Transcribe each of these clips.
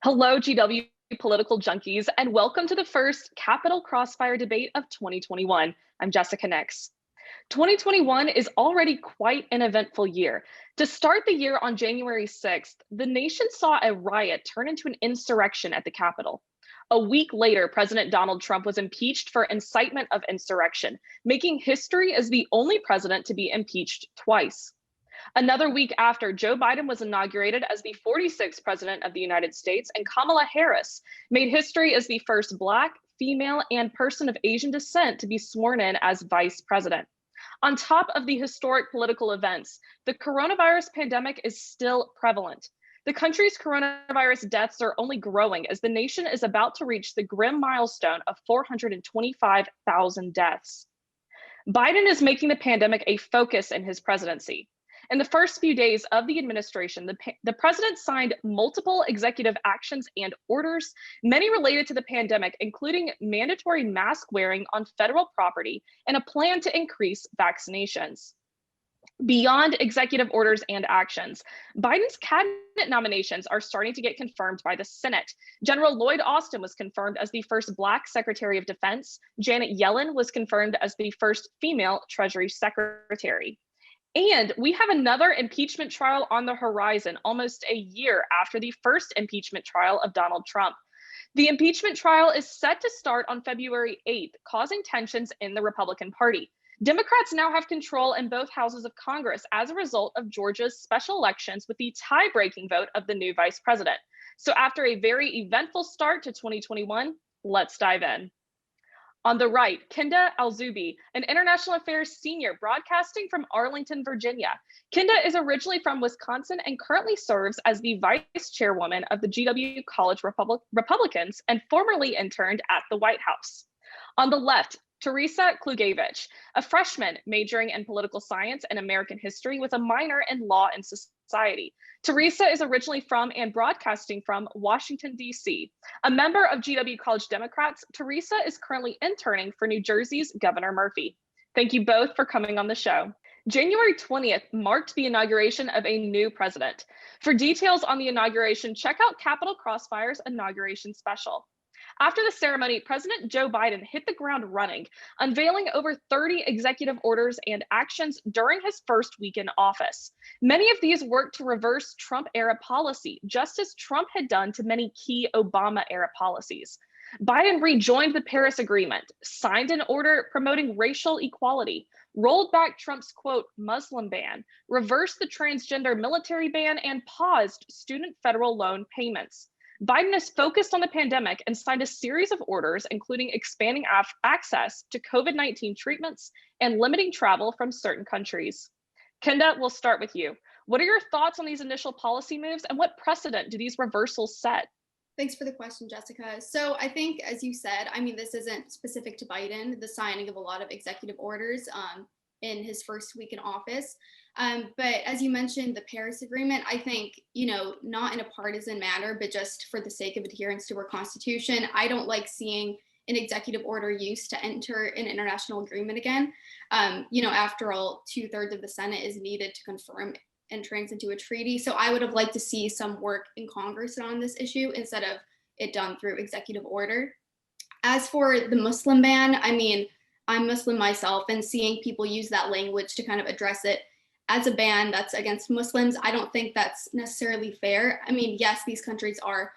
Hello, GW political junkies, and welcome to the first Capital Crossfire debate of 2021. I'm Jessica Nix. 2021 is already quite an eventful year. To start the year on January 6th, the nation saw a riot turn into an insurrection at the Capitol. A week later, President Donald Trump was impeached for incitement of insurrection, making history as the only president to be impeached twice. Another week after, Joe Biden was inaugurated as the 46th president of the United States, and Kamala Harris made history as the first Black, female, and person of Asian descent to be sworn in as vice president. On top of the historic political events, the coronavirus pandemic is still prevalent. The country's coronavirus deaths are only growing as the nation is about to reach the grim milestone of 425,000 deaths. Biden is making the pandemic a focus in his presidency. In the first few days of the administration, the president signed multiple executive actions and orders, many related to the pandemic, including mandatory mask wearing on federal property and a plan to increase vaccinations. Beyond executive orders and actions, Biden's cabinet nominations are starting to get confirmed by the Senate. General Lloyd Austin was confirmed as the first Black Secretary of Defense. Janet Yellen was confirmed as the first female Treasury Secretary. And we have another impeachment trial on the horizon, almost a year after the first impeachment trial of Donald Trump. The impeachment trial is set to start on February 8th, causing tensions in the Republican Party. Democrats now have control in both houses of Congress as a result of Georgia's special elections with the tie-breaking vote of the new vice president. So after a very eventful start to 2021, let's dive in. On the right, Kenda Alzubi, an international affairs senior broadcasting from Arlington, Virginia. Kenda is originally from Wisconsin and currently serves as the vice chairwoman of the GW College Republicans and formerly interned at the White House. On the left, Teresa Klugevich, a freshman majoring in political science and American history with a minor in law and society. Teresa is originally from and broadcasting from Washington, D.C. A member of GW College Democrats, Teresa is currently interning for New Jersey's Governor Murphy. Thank you both for coming on the show. January 20th marked the inauguration of a new president. For details on the inauguration, check out Capital Crossfire's inauguration special. After the ceremony, President Joe Biden hit the ground running, unveiling over 30 executive orders and actions during his first week in office. Many of these worked to reverse Trump-era policy, just as Trump had done to many key Obama-era policies. Biden rejoined the Paris Agreement, signed an order promoting racial equality, rolled back Trump's, quote, Muslim ban, reversed the transgender military ban, and paused student federal loan payments. Biden is focused on the pandemic and signed a series of orders, including expanding access to COVID-19 treatments and limiting travel from certain countries. Kenda, we'll start with you. What are your thoughts on these initial policy moves and what precedent do these reversals set? Thanks for the question, Jessica. So I think, as you said, this isn't specific to Biden, the signing of a lot of executive orders in his first week in office. But as you mentioned, the Paris Agreement, I think, not in a partisan manner, but just for the sake of adherence to our Constitution, I don't like seeing an executive order used to enter an international agreement again. After all, 2/3 of the Senate is needed to confirm entrance into a treaty. So I would have liked to see some work in Congress on this issue instead of it done through executive order. As for the Muslim ban, I'm Muslim myself, and seeing people use that language to kind of address it as a ban that's against Muslims, I don't think that's necessarily fair. Yes, these countries are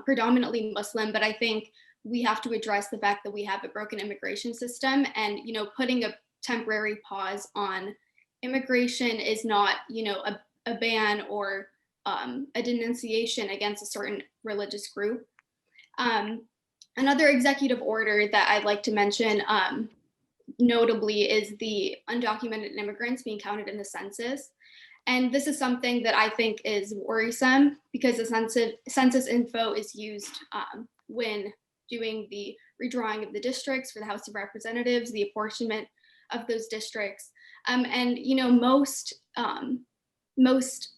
predominantly Muslim, but I think we have to address the fact that we have a broken immigration system, and putting a temporary pause on immigration is not a ban or a denunciation against a certain religious group. Another executive order that I'd like to mention notably is the undocumented immigrants being counted in the census. And this is something that I think is worrisome because the census info is used when doing the redrawing of the districts for the House of Representatives, the apportionment of those districts. Most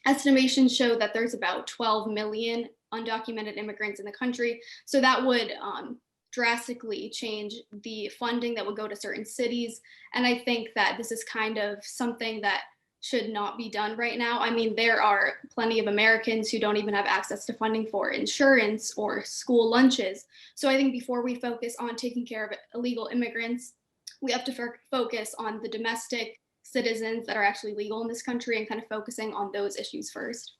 estimations show that there's about 12 million undocumented immigrants in the country. So that would drastically change the funding that would go to certain cities. And I think that this is kind of something that should not be done right now. I mean, there are plenty of Americans who don't even have access to funding for insurance or school lunches. So I think before we focus on taking care of illegal immigrants, we have to focus on the domestic citizens that are actually legal in this country and kind of focusing on those issues first.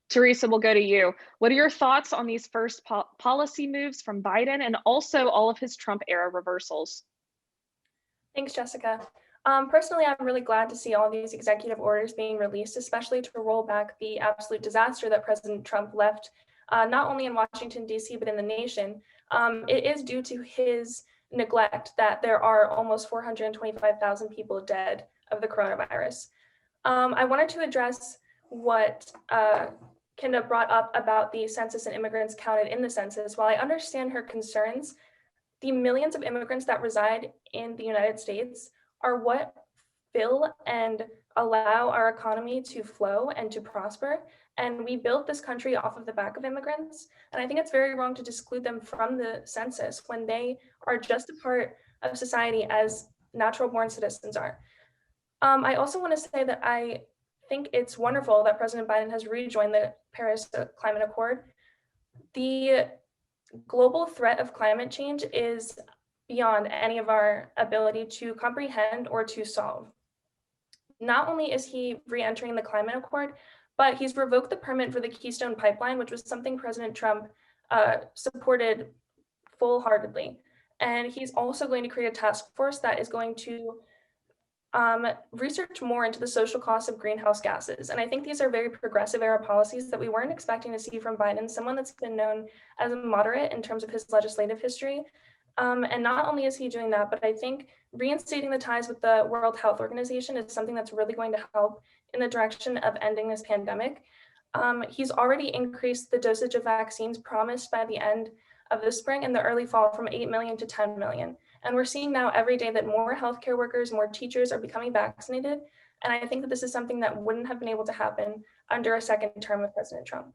Teresa, we'll go to you. What are your thoughts on these first policy moves from Biden and also all of his Trump era reversals? Thanks, Jessica. Personally, I'm really glad to see all these executive orders being released, especially to roll back the absolute disaster that President Trump left, not only in Washington, D.C., but in the nation. It is due to his neglect that there are almost 425,000 people dead of the coronavirus. I wanted to address what Kinda brought up about the census and immigrants counted in the census. While I understand her concerns, the millions of immigrants that reside in the United States are what fill and allow our economy to flow and to prosper. And we built this country off of the back of immigrants. And I think it's very wrong to exclude them from the census when they are just a part of society as natural born citizens are. I also want to say that I think it's wonderful that President Biden has rejoined the Paris Climate Accord. The global threat of climate change is beyond any of our ability to comprehend or to solve. Not only is he re-entering the climate accord, but he's revoked the permit for the Keystone Pipeline, which was something President Trump supported full-heartedly. And he's also going to create a task force that is going to research more into the social costs of greenhouse gases. And I think these are very progressive era policies that we weren't expecting to see from Biden, someone that's been known as a moderate in terms of his legislative history. And not only is he doing that, but I think reinstating the ties with the World Health Organization is something that's really going to help in the direction of ending this pandemic. He's already increased the dosage of vaccines promised by the end of the spring and the early fall from 8 million to 10 million. And we're seeing now every day that more healthcare workers, more teachers are becoming vaccinated. And I think that this is something that wouldn't have been able to happen under a second term of President Trump.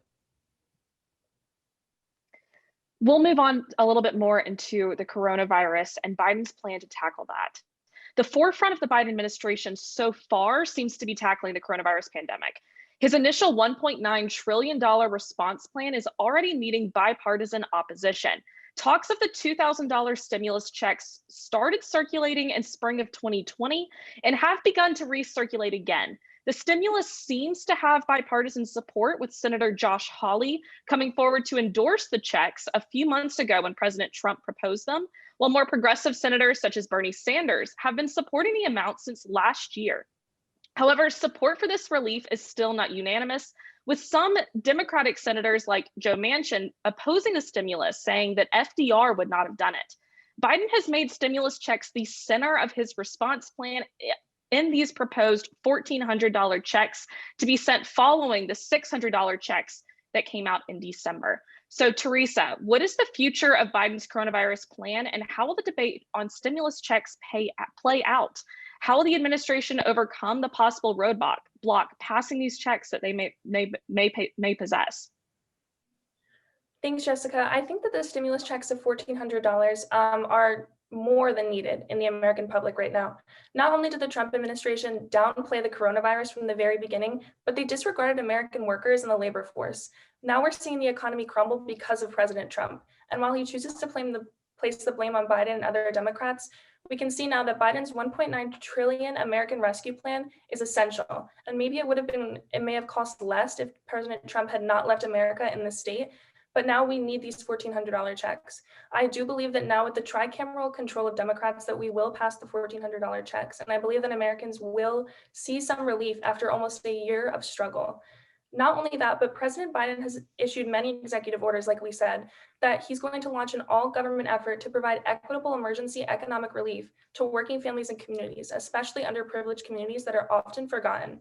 We'll move on a little bit more into the coronavirus and Biden's plan to tackle that. The forefront of the Biden administration so far seems to be tackling the coronavirus pandemic. His initial $1.9 trillion response plan is already meeting bipartisan opposition. Talks of the $2,000 stimulus checks started circulating in spring of 2020 and have begun to recirculate again. The stimulus seems to have bipartisan support, with Senator Josh Hawley coming forward to endorse the checks a few months ago when President Trump proposed them, while more progressive senators such as Bernie Sanders have been supporting the amount since last year. However, support for this relief is still not unanimous, with some Democratic senators like Joe Manchin opposing the stimulus, saying that FDR would not have done it. Biden has made stimulus checks the center of his response plan in these proposed $1,400 checks to be sent following the $600 checks that came out in December. So Teresa, what is the future of Biden's coronavirus plan, and how will the debate on stimulus checks play out? How will the administration overcome the possible roadblock passing these checks that they may possess? Thanks, Jessica. I think that the stimulus checks of $1,400 are more than needed in the American public right now. Not only did the Trump administration downplay the coronavirus from the very beginning, but they disregarded American workers and the labor force. Now we're seeing the economy crumble because of President Trump. And while he chooses to place the blame on Biden and other Democrats, we can see now that Biden's $1.9 trillion American Rescue Plan is essential. And maybe it may have cost less if President Trump had not left America in this state. But now we need these $1,400 checks. I do believe that now with the tricameral control of Democrats that we will pass the $1,400 checks. And I believe that Americans will see some relief after almost a year of struggle. Not only that, but President Biden has issued many executive orders, like we said, that he's going to launch an all-government effort to provide equitable emergency economic relief to working families and communities, especially underprivileged communities that are often forgotten.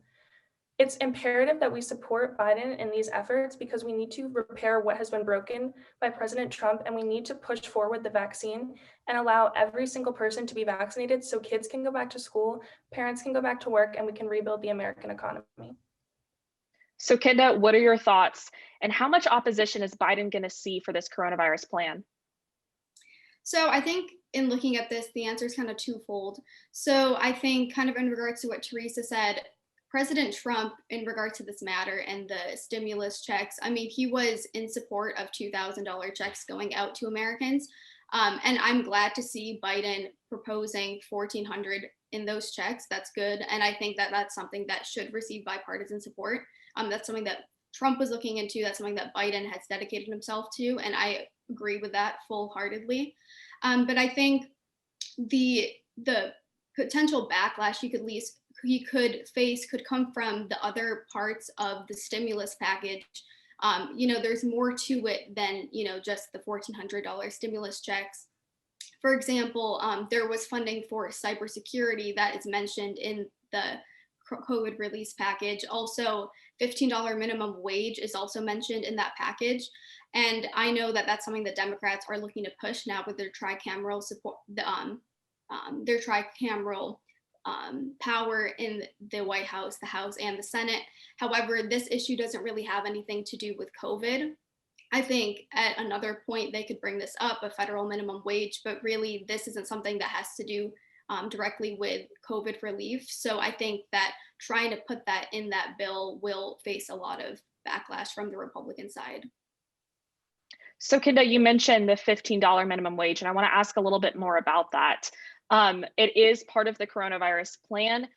It's imperative that we support Biden in these efforts because we need to repair what has been broken by President Trump, and we need to push forward the vaccine and allow every single person to be vaccinated so kids can go back to school, parents can go back to work, and we can rebuild the American economy. So Kenda, what are your thoughts, and how much opposition is Biden going to see for this coronavirus plan? So I think in looking at this, the answer is kind of twofold. So I think kind of in regards to what Teresa said, President Trump, in regard to this matter and the stimulus checks, I mean, he was in support of $2,000 checks going out to Americans. And I'm glad to see Biden proposing 1,400 in those checks. That's good. And I think that that's something that should receive bipartisan support. That's something that Trump was looking into. That's something that Biden has dedicated himself to. And I agree with that full-heartedly. But I think the potential backlash he could face could come from the other parts of the stimulus package. There's more to it than, just the $1,400 stimulus checks. For example, there was funding for cybersecurity that is mentioned in the COVID release package. Also, $15 minimum wage is also mentioned in that package. And I know that that's something that Democrats are looking to push now with their tricameral support, their tricameral power in the White House, the House, and the Senate. However, this issue doesn't really have anything to do with COVID. I think at another point they could bring this up, a federal minimum wage, but really this isn't something that has to do directly with COVID relief. So I think that trying to put that in that bill will face a lot of backlash from the Republican side. So Kenda, you mentioned the $15 minimum wage, and I want to ask a little bit more about that. It is part of the coronavirus plan.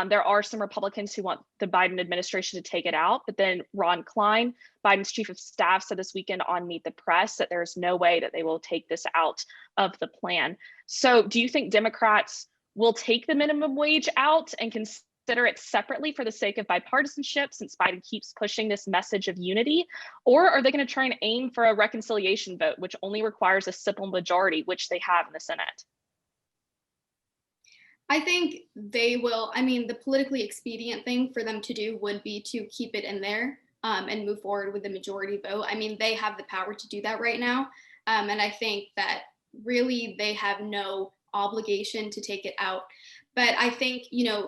There are some Republicans who want the Biden administration to take it out, but then Ron Klein, Biden's chief of staff, said this weekend on Meet the Press that there's no way that they will take this out of the plan. So do you think Democrats will take the minimum wage out and consider it separately for the sake of bipartisanship, since Biden keeps pushing this message of unity? Or are they going to try and aim for a reconciliation vote, which only requires a simple majority, which they have in the Senate? I think they will. I mean, the politically expedient thing for them to do would be to keep it in there and move forward with the majority vote. I mean, they have the power to do that right now. And I think that really they have no obligation to take it out. But I think,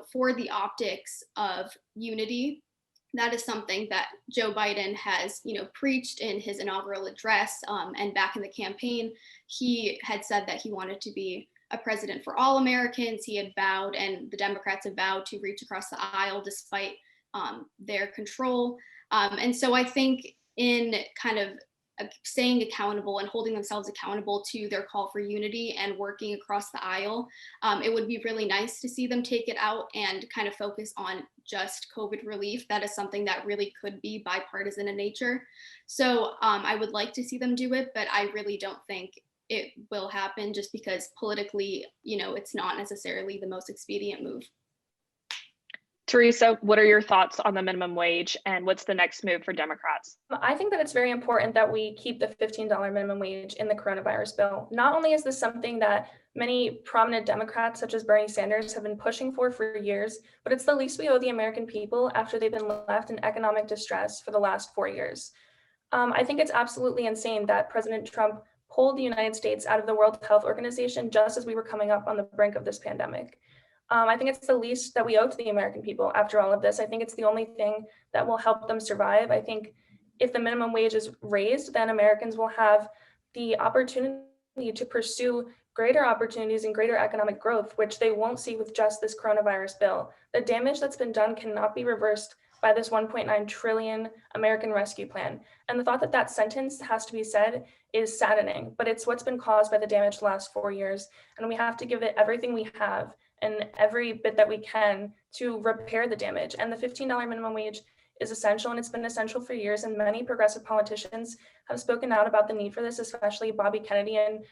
for the optics of unity, that is something that Joe Biden has, preached in his inaugural address. And back in the campaign, he had said that he wanted to be a president for all Americans. He had vowed, and the Democrats have vowed, to reach across the aisle despite their control. And so I think in kind of staying accountable and holding themselves accountable to their call for unity and working across the aisle, it would be really nice to see them take it out and kind of focus on just COVID relief. That is something that really could be bipartisan in nature. So I would like to see them do it, but I really don't think it will happen, just because politically, it's not necessarily the most expedient move. Teresa, what are your thoughts on the minimum wage, and what's the next move for Democrats? I think that it's very important that we keep the $15 minimum wage in the coronavirus bill. Not only is this something that many prominent Democrats, such as Bernie Sanders, have been pushing for years, but it's the least we owe the American people after they've been left in economic distress for the last 4 years. I think it's absolutely insane that President Trump pulled the United States out of the World Health Organization just as we were coming up on the brink of this pandemic. I think it's the least that we owe to the American people after all of this. I think it's the only thing that will help them survive. I think if the minimum wage is raised, then Americans will have the opportunity to pursue greater opportunities and greater economic growth, which they won't see with just this coronavirus bill. The damage that's been done cannot be reversed by this 1.9 trillion American Rescue Plan. And the thought that that sentence has to be said is saddening, but it's what's been caused by the damage the last 4 years. And we have to give it everything we have and every bit that we can to repair the damage. And the $15 minimum wage is essential, and it's been essential for years. And many progressive politicians have spoken out about the need for this, especially Bobby Kennedy and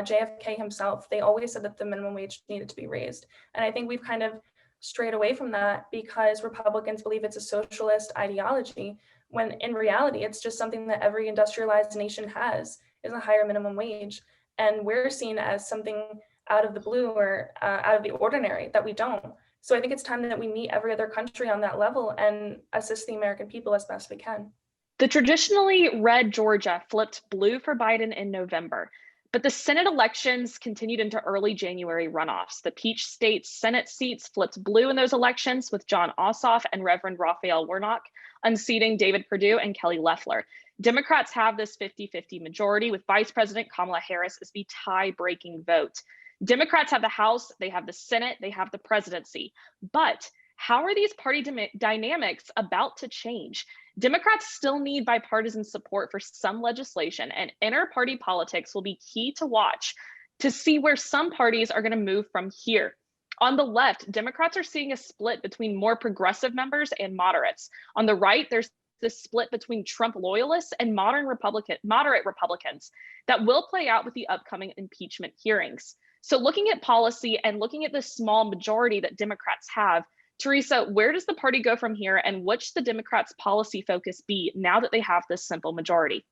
JFK himself. They always said that the minimum wage needed to be raised. And I think we've kind of strayed away from that because Republicans believe it's a socialist ideology, when in reality, it's just something that every industrialized nation has, is a higher minimum wage. And we're seen as something out of the blue or out of the ordinary that we don't. So I think it's time that we meet every other country on that level and assist the American people as best we can. The traditionally red Georgia flipped blue for Biden in November, but the Senate elections continued into early January runoffs. The Peach State Senate seats flipped blue in those elections, with John Ossoff and Reverend Raphael Warnock unseating David Perdue and Kelly Loeffler. Democrats have this 50-50 majority, with Vice President Kamala Harris as the tie-breaking vote. Democrats have the House, they have the Senate, they have the presidency. But How are these party dynamics about to change? Democrats still need bipartisan support for some legislation, and inter-party politics will be key to watch to see where some parties are going to move from here. On the left, Democrats are seeing a split between more progressive members and moderates. On the right, there's this split between Trump loyalists and moderate Republicans that will play out with the upcoming impeachment hearings. So looking at policy and looking at the small majority that Democrats have, Teresa, where does the party go from here, and what should the Democrats' policy focus be now that they have this simple majority?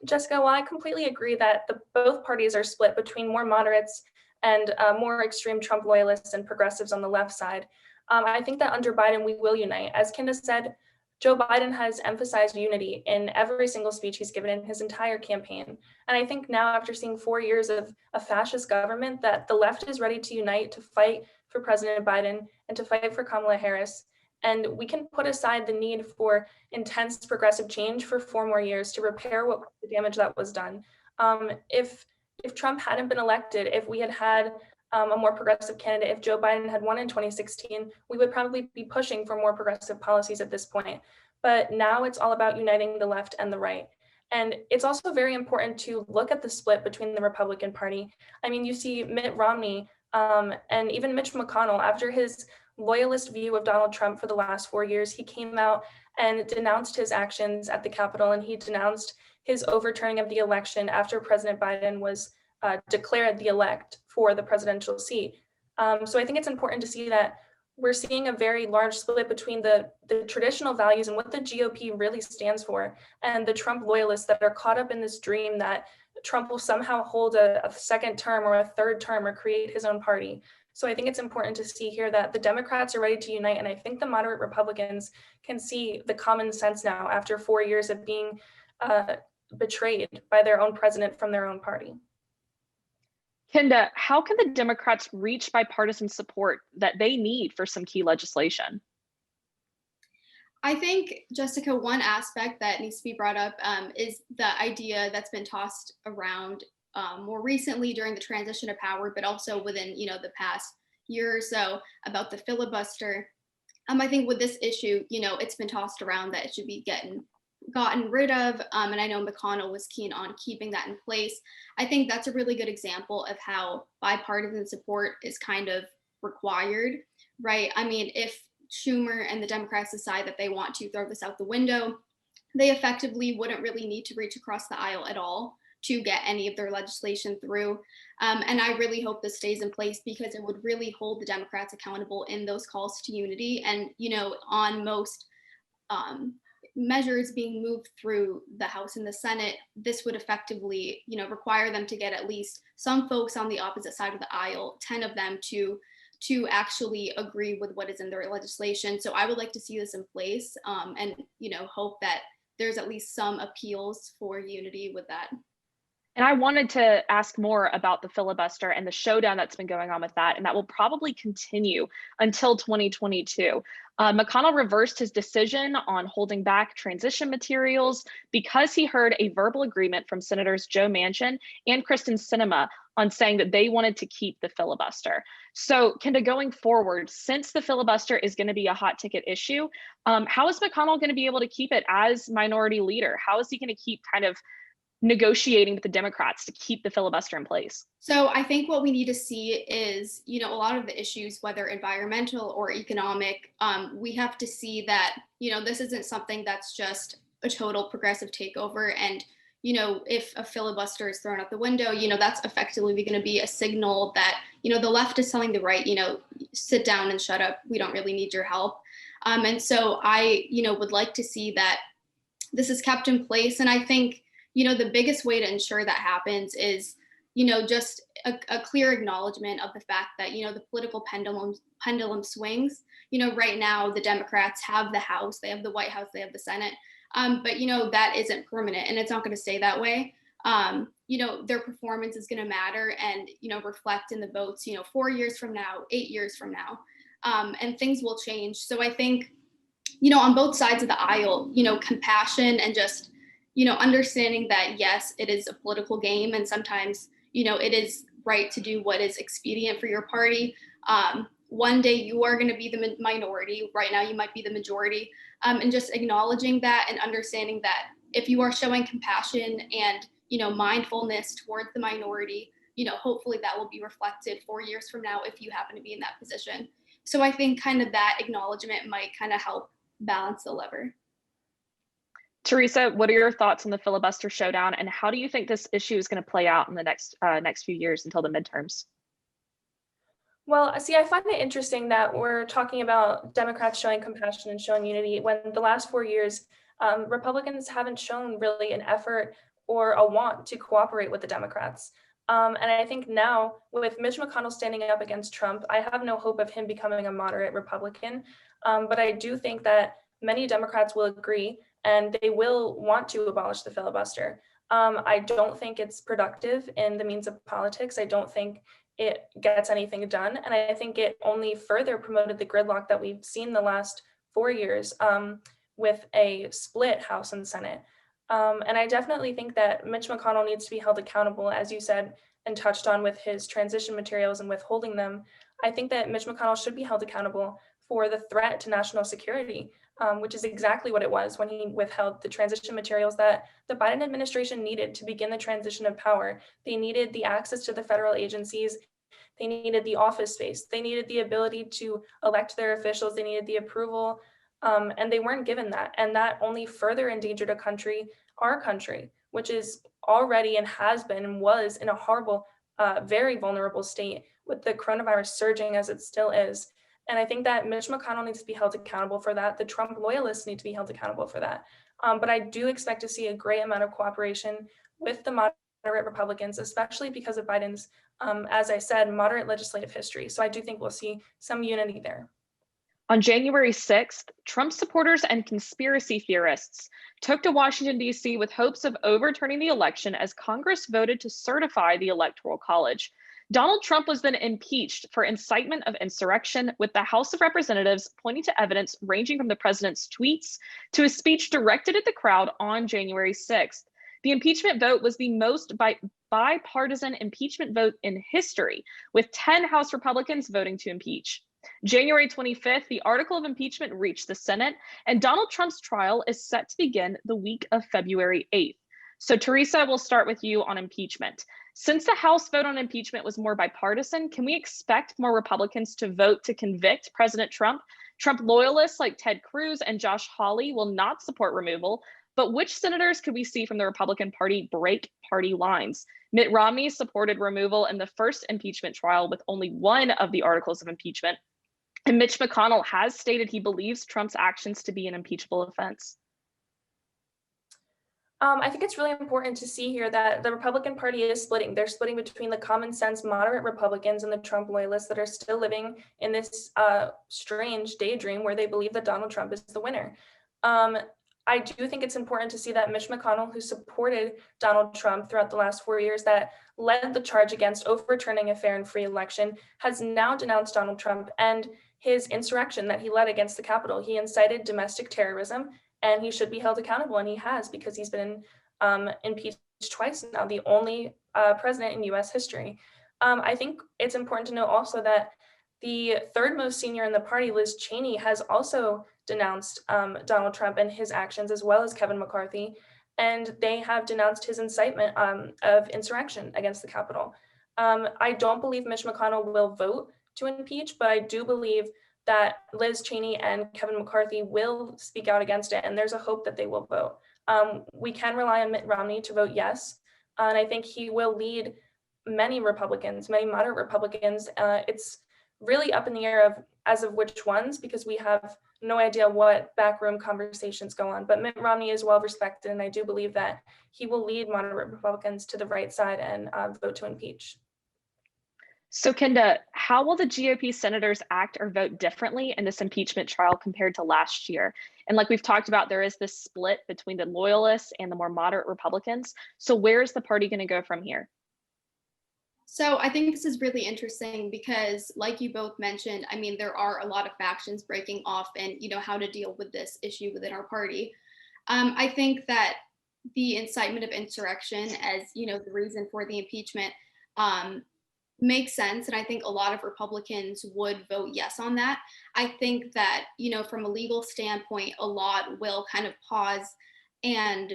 Jessica, while I completely agree that both parties are split between more moderates and more extreme Trump loyalists and progressives on the left side, I think that under Biden, we will unite. As Kinda said, Joe Biden has emphasized unity in every single speech he's given in his entire campaign. And I think now, after seeing 4 years of a fascist government, that the left is ready to unite to fight for President Biden and to fight for Kamala Harris. And we can put aside the need for intense progressive change for 4 more years to repair the damage that was done. If Trump hadn't been elected, if we had had a more progressive candidate, if Joe Biden had won in 2016, we would probably be pushing for more progressive policies at this point. But now it's all about uniting the left and the right. And it's also very important to look at the split between the Republican Party. I mean, you see Mitt Romney and even Mitch McConnell, after his loyalist view of Donald Trump for the last 4 years, he came out and denounced his actions at the Capitol, and he denounced his overturning of the election after President Biden was declared the elect for the presidential seat. So I think it's important to see that we're seeing a very large split between the traditional values and what the GOP really stands for, and the Trump loyalists that are caught up in this dream that Trump will somehow hold a second term or a third term or create his own party. So I think it's important to see here that the Democrats are ready to unite, and I think the moderate Republicans can see the common sense now after 4 years of being betrayed by their own president from their own party. Kenda, how can the Democrats reach bipartisan support that they need for some key legislation? I think, Jessica, one aspect that needs to be brought up is the idea that's been tossed around more recently during the transition of power, but also within, the past year or so about the filibuster. I think with this issue, it's been tossed around that it should be gotten rid of, and I know McConnell was keen on keeping that in place. I think that's a really good example of how bipartisan support is kind of required, right? I mean, if Schumer and the Democrats decide that they want to throw this out the window, they effectively wouldn't really need to reach across the aisle at all to get any of their legislation through. And I really hope this stays in place because it would really hold the Democrats accountable in those calls to unity. And, on most measures being moved through the House and the Senate, this would effectively, require them to get at least some folks on the opposite side of the aisle, 10 of them to actually agree with what is in their legislation. So I would like to see this in place and, hope that there's at least some appeals for unity with that. And I wanted to ask more about the filibuster and the showdown that's been going on with that, and that will probably continue until 2022. McConnell reversed his decision on holding back transition materials because he heard a verbal agreement from Senators Joe Manchin and Kristen Sinema on saying that they wanted to keep the filibuster. So, Kenda, going forward, since the filibuster is going to be a hot ticket issue, how is McConnell going to be able to keep it as minority leader? How is he going to keep kind of negotiating with the Democrats to keep the filibuster in place? So I think what we need to see is, a lot of the issues, whether environmental or economic, we have to see that, this isn't something that's just a total progressive takeover. And, if a filibuster is thrown out the window, that's effectively going to be a signal that, the left is telling the right, sit down and shut up. We don't really need your help. And so I, would like to see that this is kept in place. And I think, the biggest way to ensure that happens is, just a clear acknowledgement of the fact that, the political pendulum swings. Right now, the Democrats have the House, they have the White House, they have the Senate. But, that isn't permanent and it's not going to stay that way. Their performance is going to matter and, reflect in the votes, 4 years from now, 8 years from now, and things will change. So I think, on both sides of the aisle, compassion and just, understanding that, yes, it is a political game and sometimes, it is right to do what is expedient for your party, one day you are going to be the minority. Right now, you might be the majority. And just acknowledging that and understanding that if you are showing compassion and, mindfulness towards the minority, hopefully that will be reflected 4 years from now if you happen to be in that position. So I think kind of that acknowledgement might kind of help balance the lever. Teresa, what are your thoughts on the filibuster showdown, and how do you think this issue is going to play out in the next few years until the midterms? Well, see, I find it interesting that we're talking about Democrats showing compassion and showing unity when the last 4 years, Republicans haven't shown really an effort or a want to cooperate with the Democrats. And I think now, with Mitch McConnell standing up against Trump, I have no hope of him becoming a moderate Republican. But I do think that many Democrats will agree and they will want to abolish the filibuster. I don't think it's productive in the means of politics. I don't think it gets anything done. And I think it only further promoted the gridlock that we've seen the last 4 years with a split House and Senate. And I definitely think that Mitch McConnell needs to be held accountable, as you said and touched on with his transition materials and withholding them. I think that Mitch McConnell should be held accountable for the threat to national security, which is exactly what it was when he withheld the transition materials that the Biden administration needed to begin the transition of power. They needed the access to the federal agencies. They needed the office space. They needed the ability to elect their officials. They needed the approval, and they weren't given that. And that only further endangered our country, which is already and has been and was in a horrible, very vulnerable state with the coronavirus surging as it still is. And I think that Mitch McConnell needs to be held accountable for that. The Trump loyalists need to be held accountable for that. But I do expect to see a great amount of cooperation with the moderate Republicans, especially because of Biden's, as I said, moderate legislative history. So I do think we'll see some unity there. On January 6th, Trump supporters and conspiracy theorists took to Washington, D.C. with hopes of overturning the election as Congress voted to certify the Electoral College. Donald Trump was then impeached for incitement of insurrection, with the House of Representatives pointing to evidence ranging from the president's tweets to a speech directed at the crowd on January 6th. The impeachment vote was the most bipartisan impeachment vote in history, with 10 House Republicans voting to impeach. January 25th, the article of impeachment reached the Senate, and Donald Trump's trial is set to begin the week of February 8th. So, Teresa, we'll start with you on impeachment. Since the House vote on impeachment was more bipartisan, can we expect more Republicans to vote to convict President Trump? Trump loyalists like Ted Cruz and Josh Hawley will not support removal, but which senators could we see from the Republican Party break party lines? Mitt Romney supported removal in the first impeachment trial with only one of the articles of impeachment. And Mitch McConnell has stated he believes Trump's actions to be an impeachable offense. I think it's really important to see here that the Republican Party is splitting. They're splitting between the common sense moderate Republicans and the Trump loyalists that are still living in this strange daydream where they believe that Donald Trump is the winner. I do think it's important to see that Mitch McConnell, who supported Donald Trump throughout the last 4 years, that led the charge against overturning a fair and free election, has now denounced Donald Trump and his insurrection that he led against the Capitol. He incited domestic terrorism, and he should be held accountable, and he has, because he's been impeached twice now, the only president in US history. I think it's important to note also that the third most senior in the party, Liz Cheney, has also denounced Donald Trump and his actions, as well as Kevin McCarthy, and they have denounced his incitement of insurrection against the Capitol. I don't believe Mitch McConnell will vote to impeach, but I do believe that Liz Cheney and Kevin McCarthy will speak out against it, and there's a hope that they will vote. We can rely on Mitt Romney to vote yes, and I think he will lead many Republicans, many moderate Republicans. It's really up in the air as of which ones, because we have no idea what backroom conversations go on. But Mitt Romney is well respected, and I do believe that he will lead moderate Republicans to the right side and vote to impeach. So, Kenda, how will the GOP senators act or vote differently in this impeachment trial compared to last year? And like we've talked about, there is this split between the loyalists and the more moderate Republicans. So where is the party going to go from here? So I think this is really interesting because, like you both mentioned, I mean, there are a lot of factions breaking off and, how to deal with this issue within our party. I think that the incitement of insurrection as, the reason for the impeachment makes sense. And I think a lot of Republicans would vote yes on that. I think that, from a legal standpoint, a lot will kind of pause and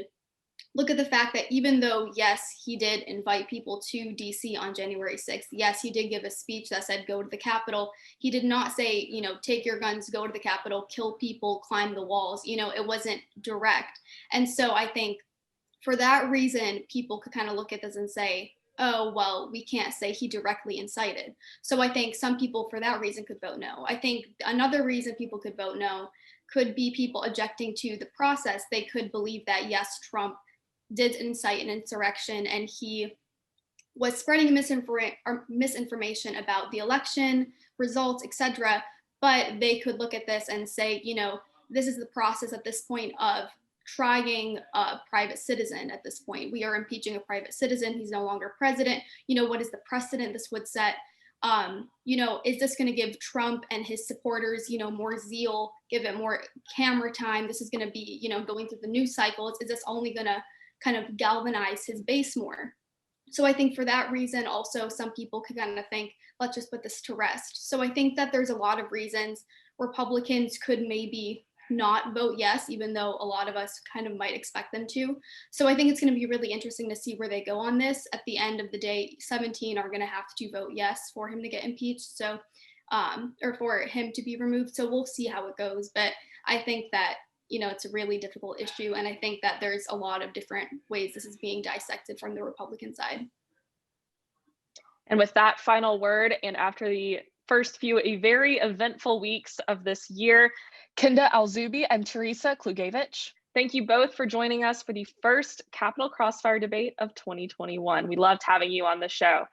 look at the fact that even though, yes, he did invite people to DC on January 6th, yes, he did give a speech that said, go to the Capitol. He did not say, take your guns, go to the Capitol, kill people, climb the walls. It wasn't direct. And so I think for that reason, people could kind of look at this and say, oh, well, we can't say he directly incited. So I think some people for that reason could vote no. I think another reason people could vote no could be people objecting to the process. They could believe that, yes, Trump did incite an insurrection and he was spreading misinformation about the election results, etc. But they could look at this and say, this is the process at this point of trying a private citizen at this point. We are impeaching a private citizen. He's no longer president. What is the precedent this would set? Is this going to give Trump and his supporters, more zeal, give it more camera time? This is going to be, going through the news cycles. Is this only going to kind of galvanize his base more? So I think for that reason, also some people could kind of think, let's just put this to rest. So I think that there's a lot of reasons Republicans could maybe not vote yes, even though a lot of us kind of might expect them to. So I think it's going to be really interesting to see where they go on this. At the end of the day, 17 are going to have to vote yes for him to get impeached. So, or for him to be removed. So we'll see how it goes. But I think that, it's a really difficult issue. And I think that there's a lot of different ways this is being dissected from the Republican side. And with that final word, and after the first few very eventful weeks of this year, Kinda Alzubi and Teresa Klugevich, thank you both for joining us for the first Capital Crossfire debate of 2021. We loved having you on the show.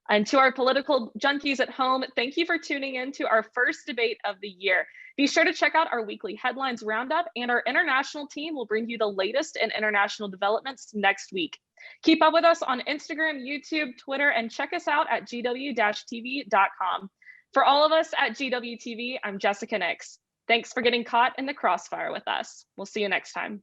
And to our political junkies at home, thank you for tuning in to our first debate of the year. Be sure to check out our weekly headlines roundup, and our international team will bring you the latest in international developments next week. Keep up with us on Instagram, YouTube, Twitter, and check us out at gw-tv.com. For all of us at GWTV, I'm Jessica Nix. Thanks for getting caught in the crossfire with us. We'll see you next time.